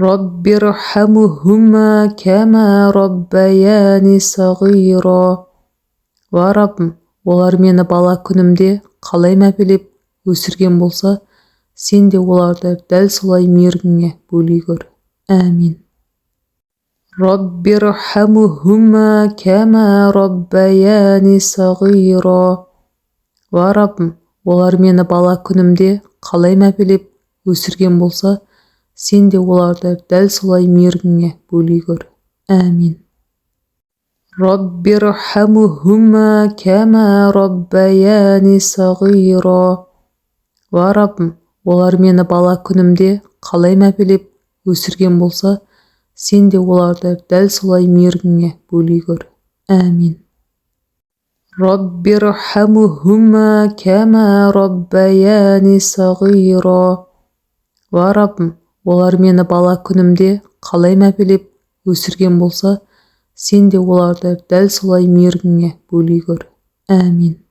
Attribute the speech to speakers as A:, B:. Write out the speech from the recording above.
A: رب ارحمهما كما ربياني صغيرا. Уа Раббым, олар мені бала күнімде қалай мәпелеп өсірген болса, сен де оларды дәл солай мейіріміңе бөлей көр. Әмин. رب ارحمهما كما ربياني صغيرا. Уа Раббым, олар мені бала күнімде қалай мәпелеп өсірген болса, сен де оларды дәл солай мейіріміңе бөлей көр. Әмин. رب ارحمهما كما ربياني صغيرا. Уа Раббым, олар мені бала күнімде қалай мәпелеп өсірген болса, сен де оларды дәл солай мейіріміңе бөлей көр. Әмин. رب ارحمهما كما ربياني صغيرا. Уа Раббым, олар мені бала күнімде қалай мәпелеп өсірген болса, сен де оларды дәл солай мейіріміңе бөлей көр. Әмин.